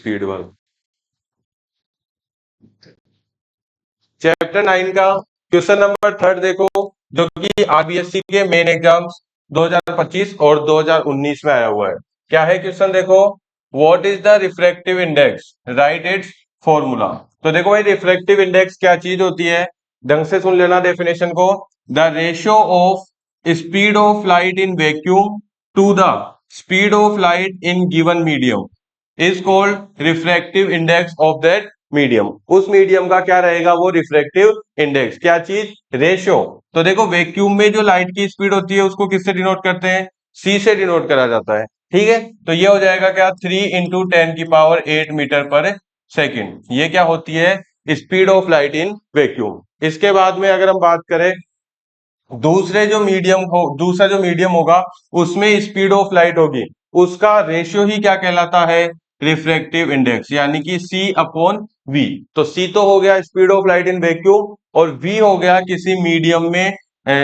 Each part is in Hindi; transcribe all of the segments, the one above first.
स्पीड 1। चैप्टर 9 का क्वेश्चन नंबर 3 देखो, जो कि आरबीएससी के मेन एग्जाम्स 2025 और 2019 में आया हुआ है। क्या है क्वेश्चन देखो, what is the refractive index, right it's formula. तो देखो भाई, रिफ्रैक्टिव इंडेक्स क्या चीज होती है, ढंग से सुन लेना डेफिनेशन को। The ratio of speed of light in vacuum to the speed of light in given medium is called refractive index of that medium. उस मीडियम का क्या रहेगा, वो रिफ्रैक्टिव इंडेक्स, क्या चीज, रेशियो। तो देखो वैक्यूम में जो लाइट की स्पीड होती है उसको किससे डिनोट करते हैं, सी से डिनोट करा जाता है, ठीक है। तो ये हो जाएगा क्या, 3 × 10⁸ मीटर पर सेकेंड, ये क्या होती है, speed of light in vacuum. इसके बाद में अगर हम बात करें दूसरा जो मीडियम होगा उसमें स्पीड ऑफ लाइट होगी, उसका रेशियो ही क्या कहलाता है, रिफ्रैक्टिव इंडेक्स, यानी कि C/V। तो C तो हो गया speed of light in vacuum और V हो गया किसी मीडियम में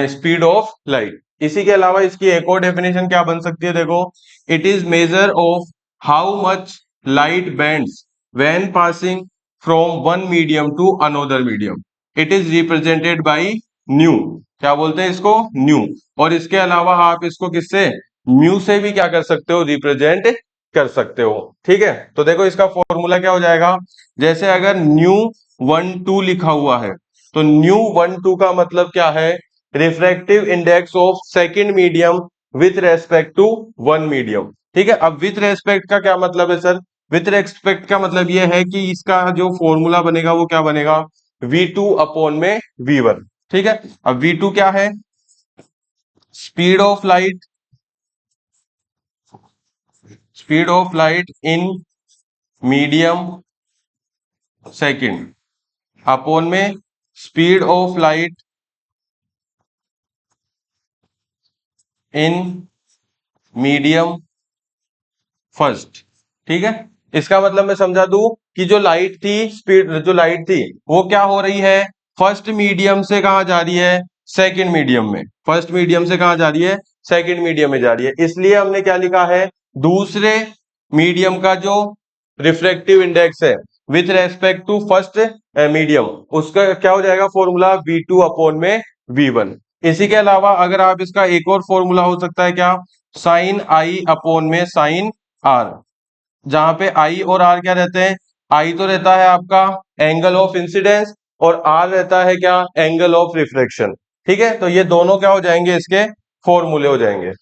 स्पीड ऑफ लाइट। इसी के अलावा इसकी एक और डेफिनेशन क्या बन सकती है, देखो, it is measure of how much light bends when passing from one medium to another medium. It is represented by mu, क्या बोलते हैं इसको, न्यू। और इसके अलावा आप इसको किससे, म्यू से भी क्या कर सकते हो, रिप्रेजेंट कर सकते हो, ठीक है। तो देखो इसका फॉर्मूला क्या हो जाएगा, जैसे अगर न्यू 1 2 लिखा हुआ है तो न्यू 1 2 का मतलब क्या है, refractive index of second medium with respect to one medium, ठीक है। अब विथ रेस्पेक्ट का क्या मतलब है सर, विथ रेस्पेक्ट का मतलब यह है कि इसका जो फॉर्मूला बनेगा वो क्या बनेगा, V2/V1, ठीक है। अब V2 क्या है, speed of light in medium second upon में speed of light in medium first, ठीक है। इसका मतलब मैं समझा दूं कि जो लाइट थी वो क्या हो रही है, फर्स्ट मीडियम से कहां जा रही है, सेकंड मीडियम में, फर्स्ट मीडियम से कहां जा रही है, सेकंड मीडियम में जा रही है। इसलिए हमने क्या लिखा है, दूसरे मीडियम का जो रिफ्रैक्टिव इंडेक्स है with respect to first medium, उसका क्या हो जाएगा फॉर्मूला, V2/V1। इसी के अलावा अगर आप इसका एक और फॉर्मूला हो सकता है क्या, sin I/sin R, जहां पे I और R क्या रहते हैं, I तो रहता है आपका एंगल ऑफ इंसिडेंस और R रहता है क्या, एंगल ऑफ रिफ्लेक्शन, ठीक है। तो ये दोनों क्या हो जाएंगे, इसके फॉर्मूले हो जाएंगे।